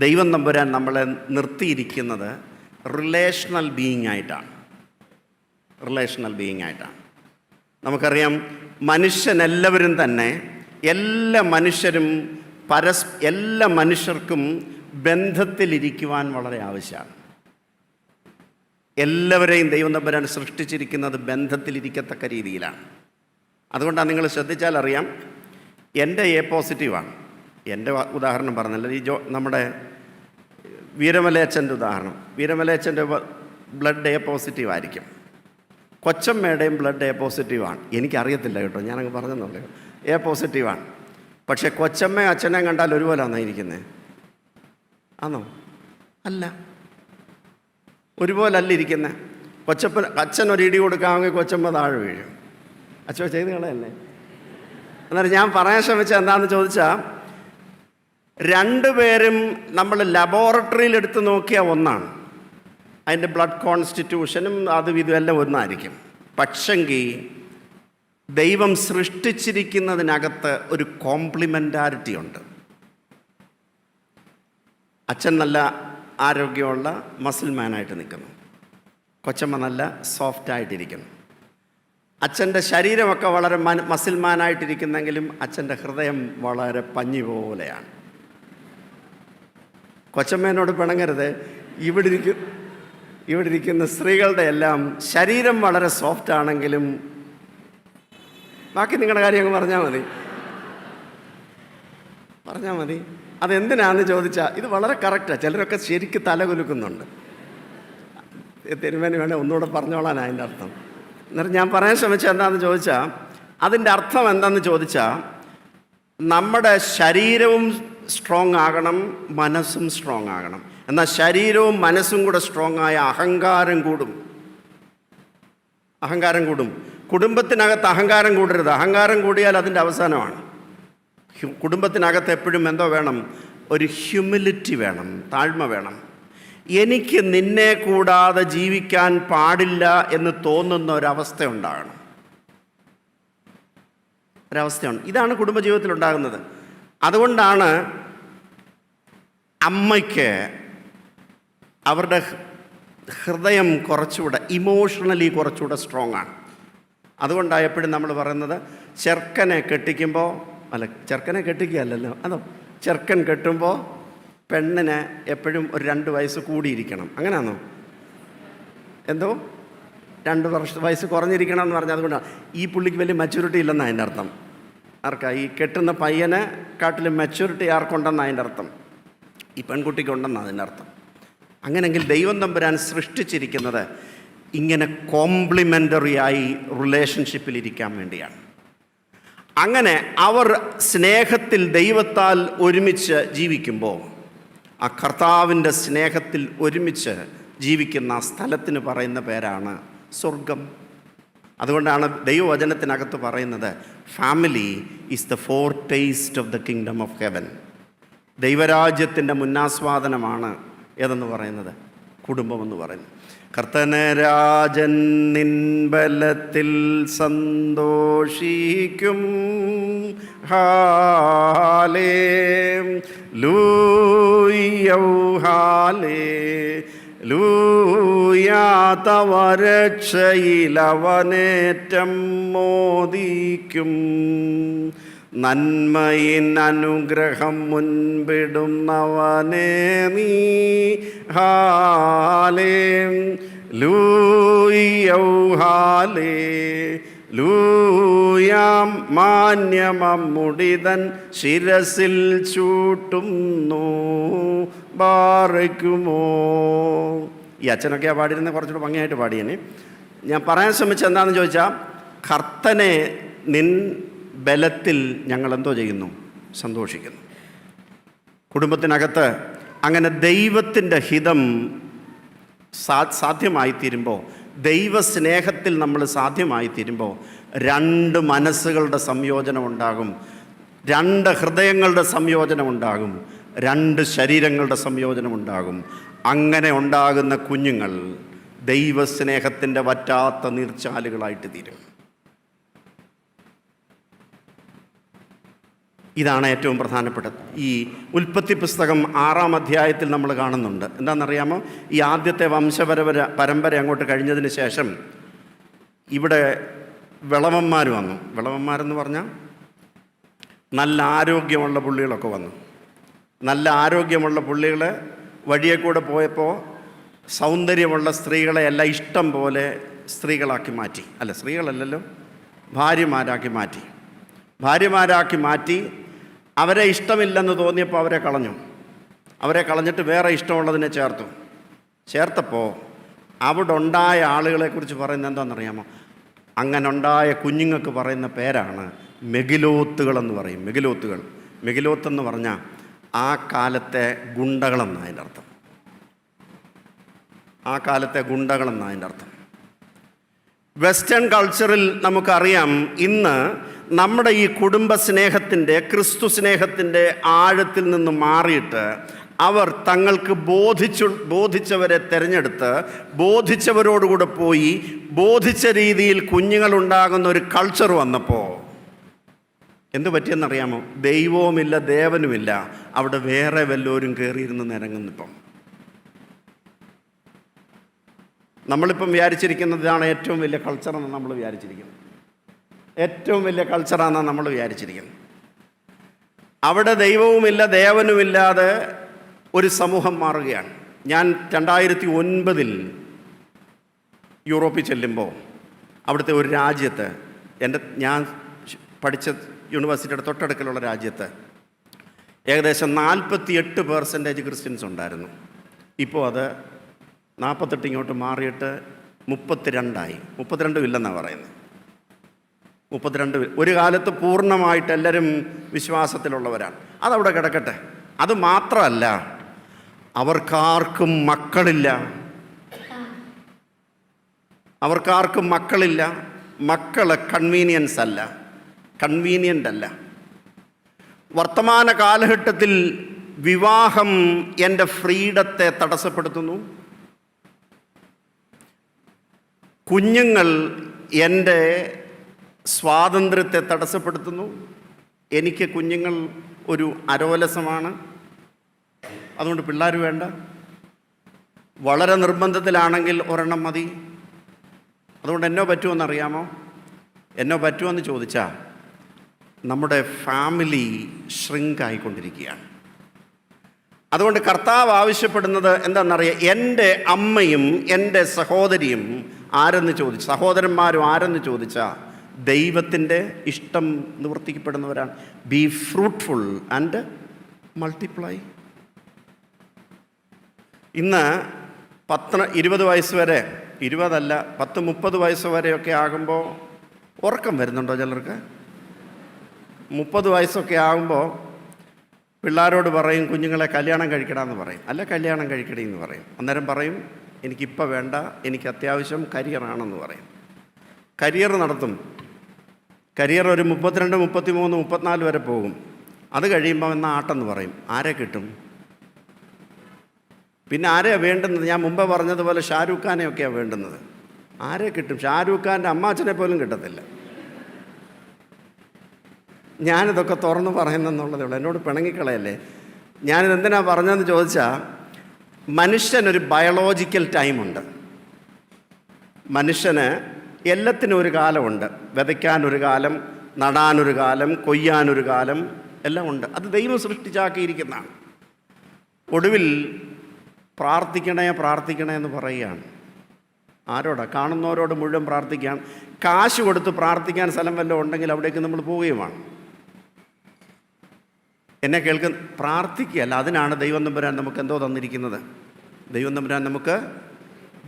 ദൈവം തമ്പുരാൻ നമ്മളെ നിർത്തിയിരിക്കുന്നത് റിലേഷണൽ ബീയിങ് ആയിട്ടാണ്. നമുക്കറിയാം, മനുഷ്യനെല്ലാവരും തന്നെ, എല്ലാ മനുഷ്യർക്കും ബന്ധത്തിലിരിക്കുവാൻ വളരെ ആവശ്യമാണ്. എല്ലാവരെയും ദൈവം തമ്പുരാൻ സൃഷ്ടിച്ചിരിക്കുന്നത് ബന്ധത്തിലിരിക്കത്തക്ക രീതിയിലാണ്. അതുകൊണ്ടാണ് നിങ്ങൾ ശ്രദ്ധിച്ചാൽ അറിയാം, എൻ്റെ എ പോസിറ്റീവാണ്. എൻ്റെ ഉദാഹരണം പറഞ്ഞല്ല, നമ്മുടെ വീരമലയച്ചൻ്റെ ഉദാഹരണം. വീരമലയച്ചൻ്റെ ബ്ലഡ് എ പോസിറ്റീവ് ആയിരിക്കും. കൊച്ചമ്മയുടെയും ബ്ലഡ് എ പോസിറ്റീവാണ്. എനിക്കറിയത്തില്ല കേട്ടോ, ഞാനങ്ങ് പറഞ്ഞെന്നുള്ളൂ. എ പോസിറ്റീവാണ്. പക്ഷേ കൊച്ചമ്മയും അച്ഛനെയും കണ്ടാൽ ഒരുപോലെയാണോ ഇരിക്കുന്നത്? ആണോ? അല്ല, ഒരുപോലെ അല്ല ഇരിക്കുന്നത്. അച്ഛൻ ഒരു ഇടി കൊടുക്കാമെങ്കിൽ കൊച്ചമ്മ താഴെ വീഴും. അച്ഛൻ ചെയ്ത് കളയല്ലേ? അന്നേരം ഞാൻ പറയാൻ ശ്രമിച്ചത് എന്താണെന്ന് ചോദിച്ചാൽ, രണ്ടുപേരും നമ്മൾ ലബോറട്ടറിയിൽ എടുത്ത് നോക്കിയാൽ ഒന്നാണ്. അതിൻ്റെ ബ്ലഡ് കോൺസ്റ്റിറ്റ്യൂഷനും അതും ഇതും എല്ലാം ഒന്നായിരിക്കും. പക്ഷെങ്കിൽ ദൈവം സൃഷ്ടിച്ചിരിക്കുന്നതിനകത്ത് ഒരു കോംപ്ലിമെൻറ്റാരിറ്റി ഉണ്ട്. അച്ഛൻ നല്ല ആരോഗ്യമുള്ള മസിൽമാനായിട്ട് നിൽക്കുന്നു, കൊച്ചമ്മ നല്ല സോഫ്റ്റായിട്ടിരിക്കുന്നു. അച്ഛൻ്റെ ശരീരമൊക്കെ വളരെ മസിൽമാനായിട്ടിരിക്കുന്നെങ്കിലും അച്ഛൻ്റെ ഹൃദയം വളരെ പഞ്ഞി പോലെയാണ്. കൊച്ചമ്മേനോട് പിണങ്ങരുത്. ഇവിടെ ഇരിക്കുന്ന സ്ത്രീകളുടെ എല്ലാം ശരീരം വളരെ സോഫ്റ്റ് ആണെങ്കിലും ബാക്കി നിങ്ങളുടെ കാര്യം അങ്ങ് പറഞ്ഞാൽ മതി. അതെന്തിനാണെന്ന് ചോദിച്ചാൽ ഇത് വളരെ കറക്റ്റാണ്. ചിലരൊക്കെ ശരിക്ക് തലകുലുക്കുന്നുണ്ട്. തിരുമേനി വേണേൽ ഒന്നുകൂടെ പറഞ്ഞോളാൻ അതിൻ്റെ അർത്ഥം. എന്നിട്ട് ഞാൻ പറയാൻ ശ്രമിച്ചത് എന്താണെന്ന് ചോദിച്ചാൽ, അതിൻ്റെ അർത്ഥം എന്താണെന്ന് ചോദിച്ചാൽ, നമ്മുടെ ശരീരവും സ്ട്രോങ് ആകണം, മനസ്സും സ്ട്രോങ് ആകണം. എന്നാൽ ശരീരവും മനസ്സും കൂടെ സ്ട്രോങ് ആയ അഹങ്കാരം കൂടും. കുടുംബത്തിനകത്ത് അഹങ്കാരം കൂടരുത്. അഹങ്കാരം കൂടിയാൽ അതിൻ്റെ അവസാനമാണ്. കുടുംബത്തിനകത്ത് എപ്പോഴും എന്തോ വേണം? ഒരു ഹ്യൂമിലിറ്റി വേണം, താഴ്മ വേണം. എനിക്ക് നിന്നെ കൂടാതെ ജീവിക്കാൻ പാടില്ല എന്ന് തോന്നുന്ന ഒരവസ്ഥ ഉണ്ടാകണം. ഇതാണ് കുടുംബജീവിതത്തിൽ ഉണ്ടാകുന്നത്. അതുകൊണ്ടാണ് അമ്മയ്ക്ക് അവരുടെ ഹൃദയം കുറച്ചുകൂടെ ഇമോഷണലി കുറച്ചുകൂടെ സ്ട്രോങ് ആണ്. അതുകൊണ്ടാണ് എപ്പോഴും നമ്മൾ പറയുന്നത്, ചെറുക്കനെ കെട്ടിക്കുകയല്ലല്ലോ, അതോ ചെറുക്കൻ കെട്ടുമ്പോൾ പെണ്ണിന് എപ്പോഴും ഒരു 2 വയസ്സ് കൂടിയിരിക്കണം. അങ്ങനെയാണോ? എന്തോ 2 വയസ്സ് കുറഞ്ഞിരിക്കണം എന്ന് പറഞ്ഞാൽ അതുകൊണ്ടാണ്. ഈ പുള്ളിക്ക് വലിയ മെച്യൂരിറ്റി ഇല്ലെന്നാണ് അതിൻ്റെ അർത്ഥം. ആർക്കാ? ഈ കെട്ടുന്ന പയ്യനെ കാട്ടിലും മെച്യൂരിറ്റി ആർക്കുണ്ടെന്നാണ് അതിൻ്റെ അർത്ഥം. ഈ പെൺകുട്ടിക്കുണ്ടെന്നാണ് അതിൻ്റെ അർത്ഥം. അങ്ങനെങ്കിൽ ദൈവം തമ്പുരാൻ സൃഷ്ടിച്ചിരിക്കുന്നത് ഇങ്ങനെ കോംപ്ലിമെൻ്ററി ആയി റിലേഷൻഷിപ്പിലിരിക്കാൻ വേണ്ടിയാണ്. അങ്ങനെ അവർ സ്നേഹത്തിൽ ദൈവത്താൽ ഒരുമിച്ച് ജീവിക്കുമ്പോൾ, ആ കർത്താവിൻ്റെ സ്നേഹത്തിൽ ഒരുമിച്ച് ജീവിക്കുന്ന ആ സ്ഥലത്തിന് പറയുന്ന പേരാണ് സ്വർഗം. അതുകൊണ്ടാണ് ദൈവവചനത്തിനകത്ത് പറയുന്നത്, family is the foretaste of the kingdom of heaven. ദൈവരാജ്യത്തിൻ്റെ മുന്നാസ്വാദനമാണ് ഏതെന്ന് പറയുന്നത്? കുടുംബമെന്ന് പറയുന്നത്. കർത്തനരാജൻ നിൻ ബലത്തിൽ സന്തോഷിക്കും. ഹാലേ ലൂയ്യ ഹാലേ ലൂയാ, തവ രക്ഷയിലവനേറ്റം മോദിക്കും. നന്മയിൻ അനുഗ്രഹം മുൻപിടുന്നവനേ നീ. ഹാലേ ലൂയ്യ ഹാലേ ലൂയാം. മാന്യമമുടിതൻ ശിരസിൽ ചൂട്ടുന്നു ബാറയ്ക്കുമോ. ഈ അച്ഛനൊക്കെയാണ് പാടിയിരുന്നത്, കുറച്ചുകൂടെ ഭംഗിയായിട്ട് പാടിയനെ. ഞാൻ പറയാൻ ശ്രമിച്ചത് എന്താണെന്ന് ചോദിച്ചാൽ, കർത്തനെ നിൻ ബലത്തിൽ ഞങ്ങൾ എന്തോ ചെയ്യുന്നു? സന്തോഷിക്കുന്നു. കുടുംബത്തിനകത്ത് അങ്ങനെ ദൈവത്തിൻ്റെ ഹിതം സാധ്യമായിത്തീരുമ്പോൾ, ദൈവസ്നേഹത്തിൽ നമ്മൾ സാധ്യമായിത്തീരുമ്പോൾ 2 മനസ്സുകളുടെ സംയോജനം ഉണ്ടാകും, 2 ഹൃദയങ്ങളുടെ സംയോജനം ഉണ്ടാകും, 2 ശരീരങ്ങളുടെ സംയോജനം ഉണ്ടാകും. അങ്ങനെ ഉണ്ടാകുന്ന കുഞ്ഞുങ്ങൾ ദൈവസ്നേഹത്തിൻ്റെ വറ്റാത്ത നീർച്ചാലുകളായിട്ട് തീരും. ഇതാണ് ഏറ്റവും പ്രധാനപ്പെട്ടത്. ഈ ഉൽപ്പത്തി പുസ്തകം 6-ാം അധ്യായത്തിൽ നമ്മൾ കാണുന്നുണ്ട്. എന്താണെന്നറിയാമോ? ഈ ആദ്യത്തെ പരമ്പര അങ്ങോട്ട് കഴിഞ്ഞതിന് ശേഷം ഇവിടെ വിളവന്മാർ വന്നു. വിളവന്മാരെന്ന് പറഞ്ഞാൽ നല്ല ആരോഗ്യമുള്ള പുള്ളികളൊക്കെ വന്നു. നല്ല ആരോഗ്യമുള്ള പുള്ളികൾ വഴിയെ കൂടെ പോയപ്പോൾ സൗന്ദര്യമുള്ള സ്ത്രീകളെ എല്ലാം ഇഷ്ടം പോലെ സ്ത്രീകളാക്കി മാറ്റി. അല്ല, സ്ത്രീകളല്ലല്ലോ, ഭാര്യമാരാക്കി മാറ്റി. അവരെ ഇഷ്ടമില്ലെന്ന് തോന്നിയപ്പോൾ അവരെ കളഞ്ഞിട്ട് വേറെ ഇഷ്ടമുള്ളതിനെ ചേർത്തപ്പോൾ അവിടെ ഉണ്ടായ ആളുകളെക്കുറിച്ച് പറയുന്നത് എന്താണെന്നറിയാമോ? അങ്ങനെ ഉണ്ടായ കുഞ്ഞുങ്ങൾക്ക് പറയുന്ന പേരാണ് മെഗിലോത്തുകളെന്ന് പറയും. മെഗിലോത്തെന്ന് പറഞ്ഞാൽ ആ കാലത്തെ ഗുണ്ടകളെന്നാണ് അതിൻ്റെ അർത്ഥം. വെസ്റ്റേൺ കൾച്ചറിൽ നമുക്കറിയാം, ഇന്ന് നമ്മുടെ ഈ കുടുംബ സ്നേഹത്തിൻ്റെ, ക്രിസ്തു സ്നേഹത്തിൻ്റെ ആഴത്തിൽ നിന്ന് മാറിയിട്ട് അവർ തങ്ങൾക്ക് ബോധിച്ചവരെ തിരഞ്ഞെടുത്ത് ബോധിച്ചവരോടുകൂടെ പോയി ബോധിച്ച രീതിയിൽ കുഞ്ഞുങ്ങളുണ്ടാകുന്ന ഒരു കൾച്ചർ വന്നപ്പോൾ എന്തു പറ്റിയെന്നറിയാമോ? ദൈവവുമില്ല, ദേവനുമില്ല, അവിടെ വേറെ വല്ലവരും കയറിയിരുന്ന് നിരങ്ങുന്നിപ്പം. നമ്മളിപ്പം വിചാരിച്ചിരിക്കുന്നത് ഇതാണ് ഏറ്റവും വലിയ കൾച്ചറാണെന്ന് നമ്മൾ വിചാരിച്ചിരിക്കുന്നത്. ഏറ്റവും വലിയ കൾച്ചറാണെന്നാണ് നമ്മൾ വിചാരിച്ചിരിക്കുന്നത്. അവിടെ ദൈവവുമില്ല, ദേവനുമില്ലാതെ ഒരു സമൂഹം മാറുകയാണ്. ഞാൻ 2009 യൂറോപ്പിൽ ചെല്ലുമ്പോൾ അവിടുത്തെ ഒരു രാജ്യത്ത്, ഞാൻ പഠിച്ച യൂണിവേഴ്സിറ്റിയുടെ തൊട്ടടുക്കലുള്ള രാജ്യത്ത് ഏകദേശം 48% ക്രിസ്ത്യൻസ് ഉണ്ടായിരുന്നു. ഇപ്പോൾ അത് 48 ഇങ്ങോട്ട് മാറിയിട്ട് 32 32 ഇല്ലെന്നാണ് പറയുന്നത്. 32. ഒരു കാലത്ത് പൂർണ്ണമായിട്ട് എല്ലാവരും വിശ്വാസത്തിലുള്ളവരാണ്. അതവിടെ കിടക്കട്ടെ. അത് മാത്രമല്ല, അവർക്കാർക്കും മക്കളില്ല. മക്കള് കൺവീനിയൻ്റ് അല്ല. വർത്തമാന കാലഘട്ടത്തിൽ വിവാഹം എൻ്റെ ഫ്രീഡത്തെ തടസ്സപ്പെടുത്തുന്നു. കുഞ്ഞുങ്ങൾ എൻ്റെ സ്വാതന്ത്ര്യത്തെ തടസ്സപ്പെടുത്തുന്നു. എനിക്ക് കുഞ്ഞുങ്ങൾ ഒരു അരോലസമാണ്, അതുകൊണ്ട് പിള്ളേർ വേണ്ട. വളരെ നിർബന്ധത്തിലാണെങ്കിൽ ഒരെണ്ണം മതി. അതുകൊണ്ട് എന്നോ പറ്റുമെന്നറിയാമോ? എന്നോ പറ്റുമെന്ന് ചോദിച്ചാൽ നമ്മുടെ ഫാമിലി ഷ്രിങ്കായിക്കൊണ്ടിരിക്കുകയാണ്. അതുകൊണ്ട് കർത്താവ് ആവശ്യപ്പെടുന്നത് എന്താണെന്നറിയാം? എൻ്റെ അമ്മയും എൻ്റെ സഹോദരിയും സഹോദരന്മാരും ആരെന്ന് ചോദിച്ചാൽ ദൈവത്തിൻ്റെ ഇഷ്ടം നിവർത്തിക്കപ്പെടുന്നവരാണ്. Be fruitful and multiply. ഇന്ന് 20 വയസ്സ് വരെ, 20 30 വയസ്സ് വരെയൊക്കെ ആകുമ്പോൾ ഉറക്കം വരുന്നുണ്ടോ ചിലർക്ക്? 30 വയസ്സൊക്കെ ആകുമ്പോൾ പിള്ളേരോട് പറയും കുഞ്ഞുങ്ങളെ കല്യാണം കഴിക്കണമെന്ന് പറയും, അല്ല കല്യാണം കഴിക്കണേ എന്ന് പറയും. അന്നേരം പറയും എനിക്കിപ്പോൾ വേണ്ട, എനിക്ക് അത്യാവശ്യം കരിയറാണെന്ന് പറയും. കരിയർ നടത്തും. കരിയർ ഒരു 32, 33, 34 വരെ പോകും. അത് കഴിയുമ്പോൾ എന്നാൽ ആട്ടെന്ന് പറയും. ആരെ കിട്ടും? പിന്നെ ആരെയാണ് വേണ്ടുന്നത്? ഞാൻ മുമ്പ് പറഞ്ഞതുപോലെ ഷാരൂഖ് ഖാനെയൊക്കെയാണ് വേണ്ടുന്നത്. ആരെ കിട്ടും? ഷാരൂഖ് ഖാൻ്റെ അമ്മാച്ചനെ പോലും കിട്ടത്തില്ല. ഞാനിതൊക്കെ തുറന്ന് പറയുന്നെന്നുള്ളതേ ഉള്ളൂ. എന്നോട് പിണങ്ങിക്കളയല്ലേ. ഞാനിതെന്തിനാ പറഞ്ഞതെന്ന് ചോദിച്ചാൽ, മനുഷ്യനൊരു ബയോളജിക്കൽ ടൈമുണ്ട്. മനുഷ്യന് എല്ലാത്തിനും ഒരു കാലമുണ്ട്. വിതയ്ക്കാനൊരു കാലം, നടാനൊരു കാലം, കൊയ്യാനൊരു കാലം, എല്ലാം ഉണ്ട്. അത് ദൈവം സൃഷ്ടിച്ചാക്കിയിരിക്കുന്നതാണ്. ഒടുവിൽ പ്രാർത്ഥിക്കണേ എന്ന് പറയുകയാണ്. ആരോടാ? കാണുന്നവരോട് മുഴുവൻ പ്രാർത്ഥിക്കുകയാണ്. കാശ് കൊടുത്ത് പ്രാർത്ഥിക്കാൻ സ്ഥലം വല്ലതും ഉണ്ടെങ്കിൽ അവിടേക്ക് നമ്മൾ പോവുകയുമാണ്. എന്നെ കേൾക്കുന്ന പ്രാർത്ഥിക്കുകയല്ല. അതിനാണ് ദൈവം തമ്പുരാൻ നമുക്ക് എന്തോ തന്നിരിക്കുന്നത്? ദൈവം തമ്പുരാൻ നമുക്ക്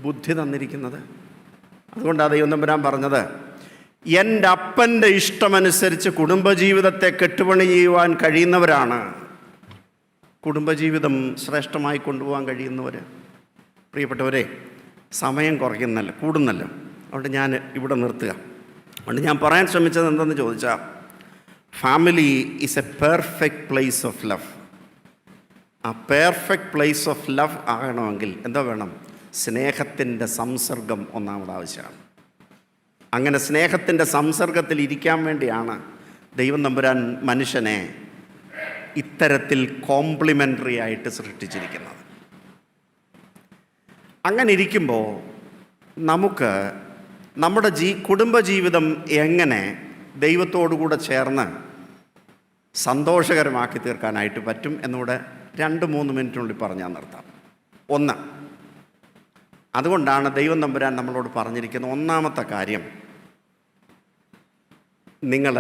ബുദ്ധി തന്നിരിക്കുന്നത്. അതുകൊണ്ടാണ് ദൈവം തമ്പുരാൻ പറഞ്ഞത്, എൻ്റെ അപ്പൻ്റെ ഇഷ്ടമനുസരിച്ച് കുടുംബജീവിതത്തെ കെട്ടുപണി ചെയ്യുവാൻ കഴിയുന്നവരാണ് കുടുംബജീവിതം ശ്രേഷ്ഠമായി കൊണ്ടുപോകാൻ കഴിയുന്നവർ. പ്രിയപ്പെട്ടവരെ, സമയം കൂടുന്നല്ലോ. അതുകൊണ്ട് ഞാൻ ഇവിടെ നിർത്തുക. അതുകൊണ്ട് ഞാൻ പറയാൻ ശ്രമിച്ചത് എന്തെന്ന് ചോദിച്ചാൽ, family is a perfect place of love. ആ പെർഫെക്റ്റ് പ്ലേസ് ഓഫ് ലവ് ആകണമെങ്കിൽ എന്താ വേണം? സ്നേഹത്തിൻ്റെ സംസർഗം ഒന്നാമത് ആവശ്യമാണ്. അങ്ങനെ സ്നേഹത്തിൻ്റെ സംസർഗത്തിൽ ഇരിക്കാൻ വേണ്ടിയാണ് ദൈവം തമ്പുരാൻ മനുഷ്യനെ ഇത്തരത്തിൽ കോംപ്ലിമെൻ്ററി ആയിട്ട് സൃഷ്ടിച്ചിരിക്കുന്നത്. അങ്ങനെ ഇരിക്കുമ്പോൾ നമുക്ക് നമ്മുടെ കുടുംബജീവിതം എങ്ങനെ ദൈവത്തോടുകൂടെ ചേർന്ന് സന്തോഷകരമാക്കി തീർക്കാനായിട്ട് പറ്റും എന്നൂടെ 2-3 മിനിറ്റിനുള്ളിൽ പറഞ്ഞാൽ നിർത്താം. ഒന്ന്, അതുകൊണ്ടാണ് ദൈവം തമ്പുരാൻ നമ്മളോട് പറഞ്ഞിരിക്കുന്ന ഒന്നാമത്തെ കാര്യം, നിങ്ങൾ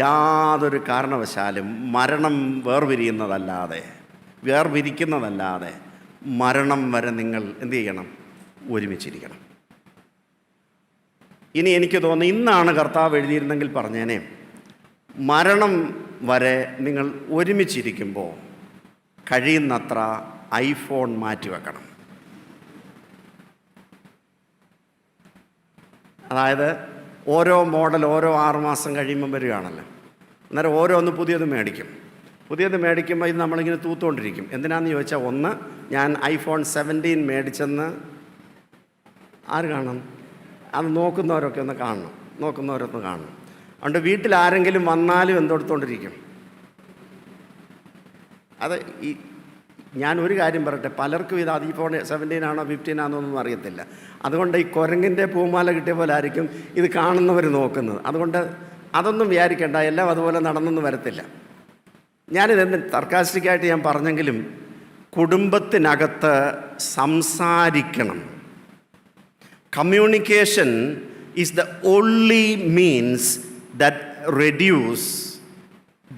യാതൊരു കാരണവശാലും മരണം വേർപിരിക്കുന്നതല്ലാതെ മരണം വരെ നിങ്ങൾ എന്തു ചെയ്യണം? ഒരുമിച്ചിരിക്കണം. ഇനി എനിക്ക് തോന്നുന്നു ഇന്നാണ് കർത്താവ് എഴുതിയിരുന്നെങ്കിൽ പറഞ്ഞേനെ, മരണം വരെ നിങ്ങൾ ഒരുമിച്ചിരിക്കുമ്പോൾ കഴിയുന്നത്ര ഐഫോൺ മാറ്റിവെക്കണം. അതായത് ഓരോ മോഡൽ ഓരോ 6 മാസം കഴിയുമ്പം വരികയാണല്ലോ. അന്നേരം ഓരോന്ന് പുതിയത് മേടിക്കും. പുതിയത് മേടിക്കുമ്പോൾ ഇത് നമ്മളിങ്ങനെ തൂത്തുകൊണ്ടിരിക്കും. എന്തിനാന്ന് ചോദിച്ചാൽ, ഒന്ന്, ഞാൻ iPhone 17 മേടിച്ചെന്ന് ആര് കാണണം? അത് നോക്കുന്നവരൊക്കെ ഒന്ന് കാണണം, കാണണം. അതുകൊണ്ട് വീട്ടിൽ ആരെങ്കിലും വന്നാലും എന്തെടുത്തോണ്ടിരിക്കും. അത് ഞാൻ ഒരു കാര്യം പറയട്ടെ, പലർക്കും ഇത് iPhone 17 ആണോ 15 ആണോ എന്നൊന്നും അറിയത്തില്ല. അതുകൊണ്ട് ഈ കുരങ്ങിൻ്റെ പൂമാല കിട്ടിയ പോലെ ആയിരിക്കും ഇത് കാണുന്നവർ നോക്കുന്നത്. അതുകൊണ്ട് അതൊന്നും വിചാരിക്കേണ്ട, എല്ലാം അതുപോലെ നടന്നൊന്നും വരത്തില്ല. ഞാനിതെന്ത് സർക്കാസ്റ്റിക്കായിട്ട് ഞാൻ പറഞ്ഞെങ്കിലും, കുടുംബത്തിനകത്ത് സംസാരിക്കണം. Communication is the only means that reduce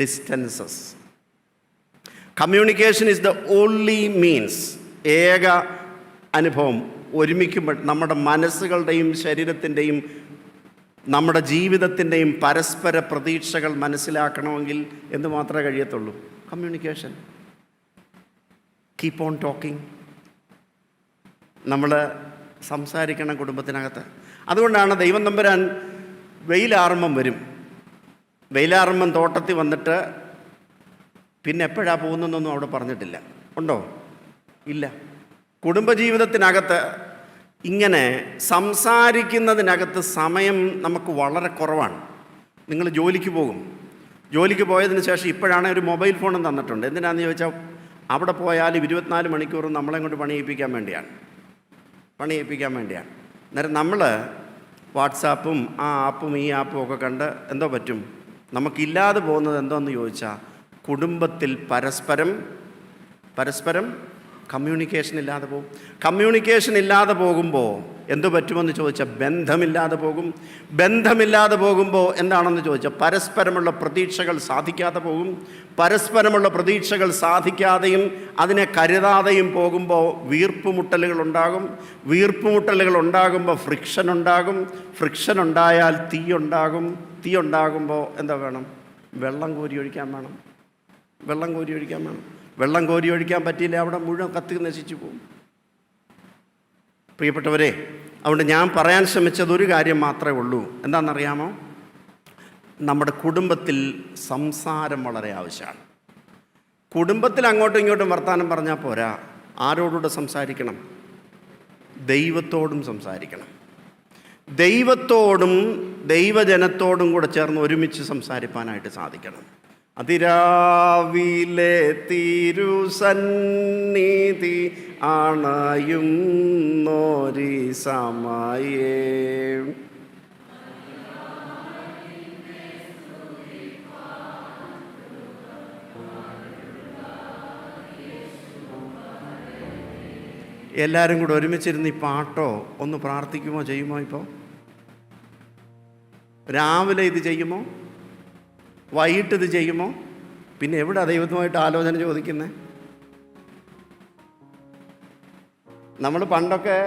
distances. Communication is the only means. ഏക അനുഭവം ഒരുമിക്കുമ്പോൾ നമ്മുടെ മനസ്സുകളുടെയും ശരീരത്തിൻ്റെയും നമ്മുടെ ജീവിതത്തിൻ്റെയും പരസ്പര പ്രതീക്ഷകൾ മനസ്സിലാക്കണമെങ്കിൽ എന്ത് മാത്രമേ കഴിയത്തുള്ളൂ? കമ്മ്യൂണിക്കേഷൻ. Keep on talking. നമ്മൾ സംസാരിക്കണം കുടുംബത്തിനകത്ത്. അതുകൊണ്ടാണ് ദൈവം തമ്പുരാൻ വെയിലാറുമ്പം വരും. വെയിലാറുമ്പം തോട്ടത്തിൽ വന്നിട്ട് പിന്നെ എപ്പോഴാണ് പോകുന്നതെന്നൊന്നും അവിടെ പറഞ്ഞിട്ടില്ല. ഉണ്ടോ? ഇല്ല. കുടുംബജീവിതത്തിനകത്ത് ഇങ്ങനെ സംസാരിക്കുന്നതിനകത്ത് സമയം നമുക്ക് വളരെ കുറവാണ്. നിങ്ങൾ ജോലിക്ക് പോകും, ജോലിക്ക് പോയതിന് ശേഷം ഇപ്പോഴാണ് ഒരു മൊബൈൽ ഫോണും തന്നിട്ടുണ്ട്. എന്തിനാണെന്ന് ചോദിച്ചാൽ, അവിടെ പോയാലും 24 മണിക്കൂറും നമ്മളെ കൊണ്ട് പണി ചെയ്യിപ്പിക്കാൻ വേണ്ടിയാണ്. അന്നേരം നമ്മൾ വാട്സാപ്പും ആ ആപ്പും ഈ ആപ്പും ഒക്കെ കണ്ട് എന്തോ പറ്റും, നമുക്കില്ലാതെ പോകുന്നത് എന്തോന്ന് ചോദിച്ചാൽ, കുടുംബത്തിൽ പരസ്പരം കമ്മ്യൂണിക്കേഷൻ ഇല്ലാതെ പോകും. കമ്മ്യൂണിക്കേഷൻ ഇല്ലാതെ പോകുമ്പോൾ എന്തു പറ്റുമെന്ന് ചോദിച്ചാൽ, ബന്ധമില്ലാതെ പോകുമ്പോൾ എന്താണെന്ന് ചോദിച്ചാൽ, പരസ്പരമുള്ള പ്രതീക്ഷകൾ സാധിക്കാതെ പോകും. പരസ്പരമുള്ള പ്രതീക്ഷകൾ സാധിക്കാതെയും അതിനെ കരുതാതെയും പോകുമ്പോൾ വീർപ്പുമുട്ടലുകൾ ഉണ്ടാകുമ്പോൾ ഫ്രിക്ഷൻ ഉണ്ടായാൽ തീ ഉണ്ടാകുമ്പോൾ എന്താ വേണം? വെള്ളം കോരി ഒഴിക്കാൻ വേണം. വെള്ളം കോരി ഒഴിക്കാൻ പറ്റിയില്ല, അവിടെ മുഴുവൻ കത്തി നശിച്ചു പോകും. പ്രിയപ്പെട്ടവരെ, അതുകൊണ്ട് ഞാൻ പറയാൻ ശ്രമിച്ചത് ഒരു കാര്യം മാത്രമേ ഉള്ളൂ. എന്താണെന്നറിയാമോ? നമ്മുടെ കുടുംബത്തിൽ സംസാരം വളരെ ആവശ്യമാണ്. കുടുംബത്തിൽ അങ്ങോട്ടും ഇങ്ങോട്ടും വർത്തമാനം പറഞ്ഞാൽ പോരാ. ആരോടുകൂടെ സംസാരിക്കണം? ദൈവത്തോടും സംസാരിക്കണം. ദൈവത്തോടും ദൈവജനത്തോടും കൂടെ ചേർന്ന് ഒരുമിച്ച് സംസാരിപ്പാനായിട്ട് സാധിക്കണം. അതിരാവിലെ തിരുസന്നിധി അണയുന്നോരി സമയേ എല്ലാവരും കൂടെ ഒരുമിച്ചിരുന്ന് ഈ പാട്ടോ ഒന്ന് പ്രാർത്ഥിക്കുമോ ചെയ്യുമോ? ഇപ്പോൾ രാവിലെ ഇത് ചെയ്യുമോ? വൈകിട്ട് ഇത് ചെയ്യുമോ? പിന്നെ എവിടെ ദൈവത്തുമായിട്ട് ആലോചന ചോദിക്കുന്നത്? നമ്മൾ പണ്ടൊക്കെ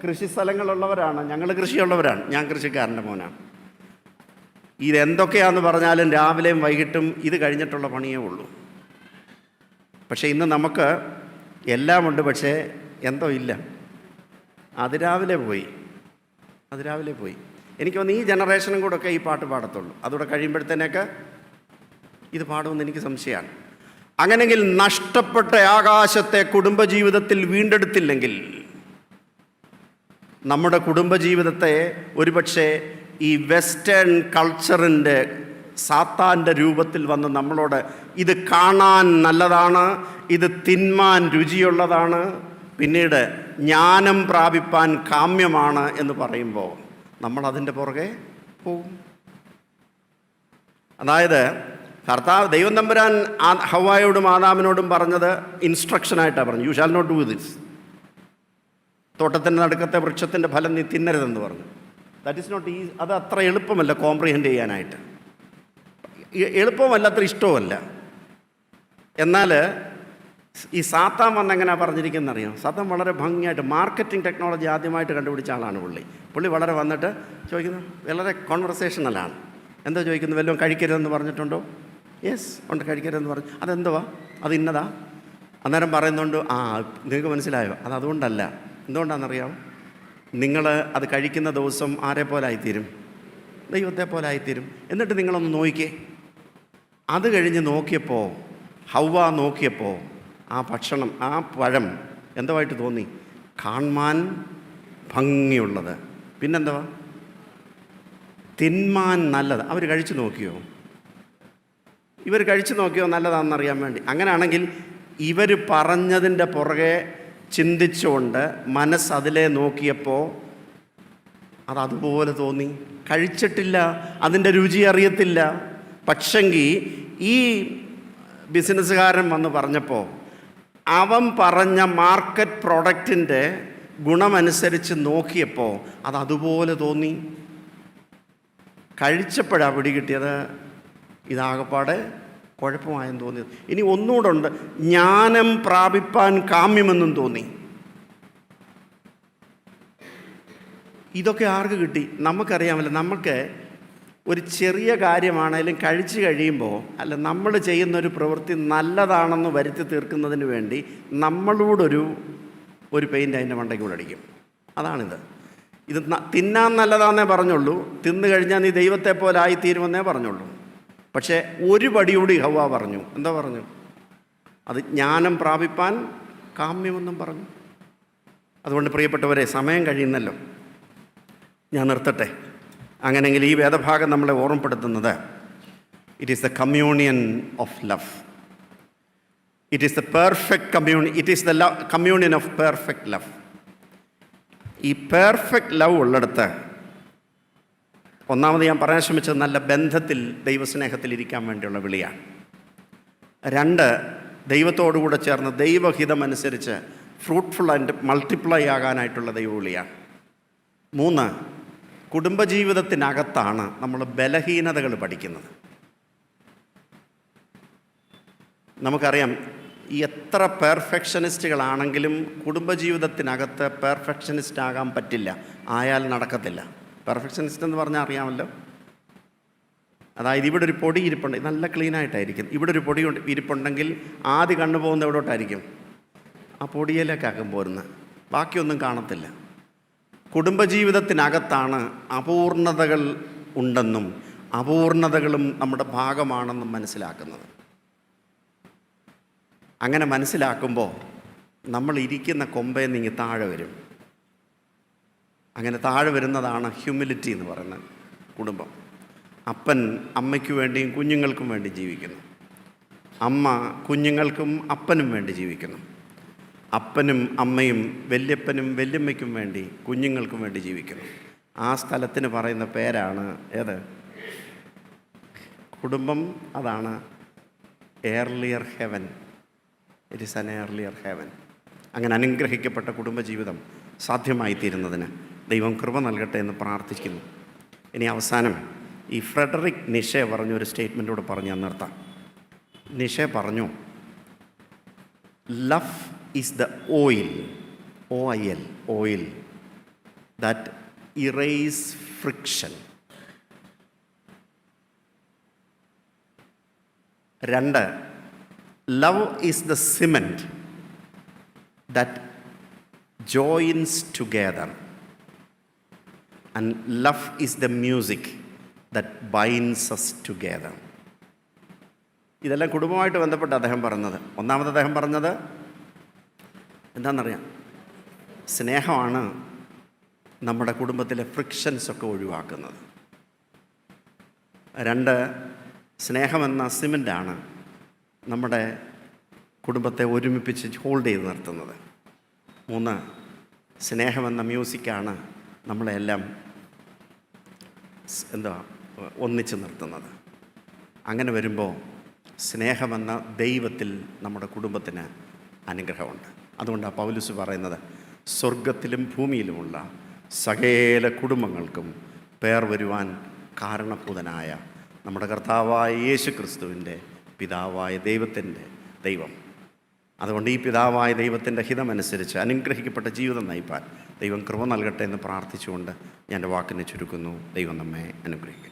കൃഷി സ്ഥലങ്ങളുള്ളവരാണ്, ഞങ്ങൾ കൃഷിയുള്ളവരാണ്. ഞാൻ കൃഷിക്കാരൻ്റെ മോനാണ്. ഇതെന്തൊക്കെയാണെന്ന് പറഞ്ഞാലും രാവിലെയും വൈകിട്ടും ഇത് കഴിഞ്ഞിട്ടുള്ള പണിയേ ഉള്ളൂ. പക്ഷേ ഇന്ന് നമുക്ക് എല്ലാമുണ്ട്, പക്ഷേ എന്തോ ഇല്ല. അതിരാവിലെ പോയി. എനിക്ക് തോന്നുന്നു ഈ ജനറേഷനും കൂടെ ഒക്കെ ഈ പാട്ട് പാടത്തുള്ളൂ. അതുകൂടെ കഴിയുമ്പോഴത്തേനൊക്കെ ഇത് പാടുമെന്ന് എനിക്ക് സംശയമാണ്. അങ്ങനെങ്കിൽ നഷ്ടപ്പെട്ട ആകാശത്തെ കുടുംബജീവിതത്തിൽ വീണ്ടെടുത്തില്ലെങ്കിൽ നമ്മുടെ കുടുംബജീവിതത്തെ ഒരുപക്ഷെ ഈ വെസ്റ്റേൺ കൾച്ചറിൻ്റെ സാത്താൻ്റെ രൂപത്തിൽ വന്ന് നമ്മളോട് ഇത് കാണാൻ നല്ലതാണ്, ഇത് തിന്മാൻ രുചിയുള്ളതാണ്, പിന്നീട് ജ്ഞാനം പ്രാപിപ്പാൻ കാമ്യമാണ് എന്ന് പറയുമ്പോൾ നമ്മൾ അതിൻ്റെ പുറകെ പോകും. അതായത് ദൈവം തമ്പുരാൻ ഹവ്വായോടും ആദാമിനോടും പറഞ്ഞത് ഇൻസ്ട്രക്ഷനായിട്ടാണ് പറഞ്ഞു. You shall not do this. തോട്ടത്തിൻ്റെ നടുക്കത്തെ വൃക്ഷത്തിൻ്റെ ഫലം നീ തിന്നരുതെന്ന് പറഞ്ഞു. That is not easy. അത് അത്ര എളുപ്പമല്ല കോംപ്രിഹെൻഡ് ചെയ്യാനായിട്ട്. എളുപ്പമല്ല, അത്ര ഇഷ്ടവുമല്ല. എന്നാൽ ഈ സാത്താൻ വന്നെങ്ങനെയാണ് പറഞ്ഞിരിക്കുന്നത് അറിയാം? സാത്താൻ വളരെ ഭംഗിയായിട്ട് മാർക്കറ്റിംഗ് ടെക്നോളജി ആദ്യമായിട്ട് കണ്ടുപിടിച്ച ആളാണ് പുള്ളി വളരെ വന്നിട്ട് ചോദിക്കുന്നത് വളരെ കോൺവെർസേഷണലാണ്. എന്താ ചോദിക്കുന്നത്? വല്ലതും കഴിക്കരുതെന്ന് പറഞ്ഞിട്ടുണ്ടോ? യെസ് ഉണ്ട്, കഴിക്കരുതെന്ന് പറഞ്ഞു. അതെന്തുവാ? അത് ഇന്നതാ. അന്നേരം പറയുന്നുണ്ട്, നിങ്ങൾക്ക് മനസ്സിലായോ? അതുകൊണ്ടല്ല. എന്തുകൊണ്ടാണെന്നറിയാമോ? നിങ്ങൾ അത് കഴിക്കുന്ന ദിവസം ആരെ പോലെ ആയിത്തീരും? ദൈവത്തെ പോലെ ആയിത്തീരും. എന്നിട്ട് നിങ്ങളൊന്ന് നോക്കിക്കേ. അത് കഴിഞ്ഞ് നോക്കിയപ്പോൾ ഹൗവ നോക്കിയപ്പോൾ ആ ഭക്ഷണം, ആ പഴം എന്തുമായിട്ട് തോന്നി? കാണാൻ ഭംഗിയുള്ളത്, പിന്നെന്തുവാ? തിന്മാൻ നല്ലത്. അവർ കഴിച്ചു നോക്കിയോ? ഇവർ കഴിച്ചു നോക്കിയോ നല്ലതാണെന്നറിയാൻ വേണ്ടി? അങ്ങനെയാണെങ്കിൽ ഇവർ പറഞ്ഞതിൻ്റെ പുറകെ ചിന്തിച്ചുകൊണ്ട് മനസ്സതിലെ നോക്കിയപ്പോൾ അതതുപോലെ തോന്നി. കഴിച്ചിട്ടില്ല, അതിൻ്റെ രുചി അറിയത്തില്ല. പക്ഷെങ്കിൽ ഈ ബിസിനസ്സുകാരൻ വന്ന് പറഞ്ഞപ്പോൾ അവൻ പറഞ്ഞ മാർക്കറ്റ് പ്രോഡക്റ്റിൻ്റെ ഗുണമനുസരിച്ച് നോക്കിയപ്പോൾ അതതുപോലെ തോന്നി. കഴിച്ചപ്പോഴാണ് പിടികിട്ടിയത് ഇതാകപ്പാടെ കുഴപ്പമായെന്ന് തോന്നിയത്. ഇനി ഒന്നുകൂടെ ഉണ്ട്, ജ്ഞാനം പ്രാപിപ്പാൻ കാമ്യമെന്നും തോന്നി. ഇതൊക്കെ ആർക്ക് കിട്ടി? നമുക്കറിയാമല്ലോ. നമുക്ക് ഒരു ചെറിയ കാര്യമാണെങ്കിലും കഴിച്ചു കഴിയുമ്പോൾ, അല്ല, നമ്മൾ ചെയ്യുന്നൊരു പ്രവൃത്തി നല്ലതാണെന്ന് വരുത്തി തീർക്കുന്നതിന് വേണ്ടി നമ്മളോടൊരു പെയിൻ്റ് അതിൻ്റെ മണ്ടയ്ക്ക് കൂടെ അടിക്കും. അതാണിത്. ഇത് തിന്നാൻ നല്ലതാണെന്നേ പറഞ്ഞുള്ളൂ, തിന്നു കഴിഞ്ഞാൽ നീ ദൈവത്തെ പോലെ ആയിത്തീരുമെന്നേ പറഞ്ഞുള്ളൂ. പക്ഷേ ഒരു പടിയോടി ഹവ്വ പറഞ്ഞു. എന്താ പറഞ്ഞു? അത് ജ്ഞാനം പ്രാപിപ്പാൻ കാമ്യമെന്നും പറഞ്ഞു. അതുകൊണ്ട് പ്രിയപ്പെട്ടവരെ, സമയം കഴിയുന്നല്ലോ, ഞാൻ നിർത്തട്ടെ. അങ്ങനെയെങ്കിൽ ഈ വേദഭാഗം നമ്മളെ ഓർമ്മപ്പെടുത്തുന്നത് it is the communion of love. It is the perfect communion. It is the communion of perfect love. ഈ പെർഫെക്റ്റ് ലവ് ഉള്ളിടത്ത് ഒന്നാമത് ഞാൻ പറയാൻ ശ്രമിച്ചത് നല്ല ബന്ധത്തിൽ, ദൈവസ്നേഹത്തിൽ ഇരിക്കാൻ വേണ്ടിയുള്ള വിളിയാണ്. 2, ദൈവത്തോടുകൂടെ ചേർന്ന് ദൈവഹിതമനുസരിച്ച് ഫ്രൂട്ട്ഫുൾ ആൻഡ് മൾട്ടിപ്ലൈ ആകാനായിട്ടുള്ള ദൈവവിളിയാണ്. 3, കുടുംബജീവിതത്തിനകത്താണ് നമ്മൾ ബലഹീനതകൾ പഠിക്കുന്നത്. നമുക്കറിയാം, ഈ എത്ര പെർഫെക്ഷനിസ്റ്റുകളാണെങ്കിലും കുടുംബജീവിതത്തിനകത്ത് പെർഫെക്ഷനിസ്റ്റ് ആകാൻ പറ്റില്ല, ആയാൽ നടക്കത്തില്ല. പെർഫെക്ഷനിസ്റ്റ് എന്ന് പറഞ്ഞാൽ അറിയാമല്ലോ. അതായത് ഇവിടെ ഒരു പൊടി ഇരിപ്പുണ്ട്, നല്ല ക്ലീനായിട്ടായിരിക്കും. ഇവിടെ ഒരു പൊടി ഇരിപ്പുണ്ടെങ്കിൽ ആദ്യം കണ്ണു പോകുന്ന എവിടോട്ടായിരിക്കും? ആ പൊടിയിലേക്കാക്കും പോരുന്നത്, ബാക്കിയൊന്നും കാണത്തില്ല. കുടുംബജീവിതത്തിനകത്താണ് അപൂർണതകൾ ഉണ്ടെന്നും അപൂർണതകളും നമ്മുടെ ഭാഗമാണെന്നും മനസ്സിലാക്കുന്നത്. അങ്ങനെ മനസ്സിലാക്കുമ്പോൾ നമ്മൾ ഇരിക്കുന്ന കൊമ്പേ നീങ്ങി താഴെ വരും. അങ്ങനെ താഴെ വരുന്നതാണ് ഹ്യൂമിലിറ്റി എന്ന് പറയുന്ന കുടുംബം. അപ്പൻ അമ്മയ്ക്ക് വേണ്ടിയും കുഞ്ഞുങ്ങൾക്കും വേണ്ടി ജീവിക്കുന്നു. അമ്മ കുഞ്ഞുങ്ങൾക്കും അപ്പനും വേണ്ടി ജീവിക്കുന്നു. അപ്പനും അമ്മയും വല്യപ്പനും വല്യമ്മയ്ക്കും വേണ്ടി കുഞ്ഞുങ്ങൾക്കും വേണ്ടി ജീവിക്കുന്നു. ആ സ്ഥലത്തിന് പറയുന്ന പേരാണ് ഏത്? കുടുംബം. അതാണ് earlier heaven. It is an earlier heaven. അങ്ങനെ അനുഗ്രഹിക്കപ്പെട്ട കുടുംബജീവിതം സാധ്യമായിത്തീരുന്നതിന് ദൈവം കൃപ നൽകട്ടെ എന്ന് പ്രാർത്ഥിക്കുന്നു. ഇനി അവസാനം ഈ ഫ്രെഡറിക് നിഷെ പറഞ്ഞൊരു സ്റ്റേറ്റ്മെൻറ്റോട് പറഞ്ഞ് ഞാൻ നിർത്താം. നിഷെ പറഞ്ഞു, love is the oil, OIL, oil that erase friction. 2, love is the cement that joins together, and love is the music that binds us together. ഇതെല്ലാം കുടുംബമായിട്ട് ബന്ധപ്പെട്ട് അദ്ദേഹം പറഞ്ഞത്. ഒന്നാമത് അദ്ദേഹം പറഞ്ഞത് എന്താണെന്നറിയാം? സ്നേഹമാണ് നമ്മുടെ കുടുംബത്തിലെ ഫ്രിക്ഷൻസൊക്കെ ഒഴിവാക്കുന്നത്. 2, സ്നേഹമെന്ന സിമെൻ്റാണ് നമ്മുടെ കുടുംബത്തെ ഒരുമിപ്പിച്ച് ഹോൾഡ് ചെയ്ത് നിർത്തുന്നത്. 3, സ്നേഹമെന്ന മ്യൂസിക്കാണ് നമ്മളെല്ലാം ഒന്നിച്ച് നിർത്തുന്നത്. അങ്ങനെ വരുമ്പോൾ സ്നേഹമെന്ന ദൈവത്തിൽ നമ്മുടെ കുടുംബത്തിന് അനുഗ്രഹമുണ്ട്. അതുകൊണ്ടാണ് പൗലോസ് പറയുന്നത്, സ്വർഗത്തിലും ഭൂമിയിലുമുള്ള സകല കുടുംബങ്ങൾക്കും പേർ വരുവാൻ കാരണഭൂതനായ നമ്മുടെ കർത്താവായ യേശു ക്രിസ്തുവിൻ്റെ പിതാവായ ദൈവത്തിൻ്റെ ദൈവം. അതുകൊണ്ട് ഈ പിതാവായ ദൈവത്തിൻ്റെ ഹിതമനുസരിച്ച് അനുഗ്രഹിക്കപ്പെട്ട ജീവിതം നയിപ്പാൻ ദൈവം കൃപ നൽകട്ടെ എന്ന് പ്രാർത്ഥിച്ചുകൊണ്ട് ഞാൻ എൻ്റെ വാക്കിനെ ചുരുക്കുന്നു. ദൈവം നമ്മെ അനുഗ്രഹിക്കും.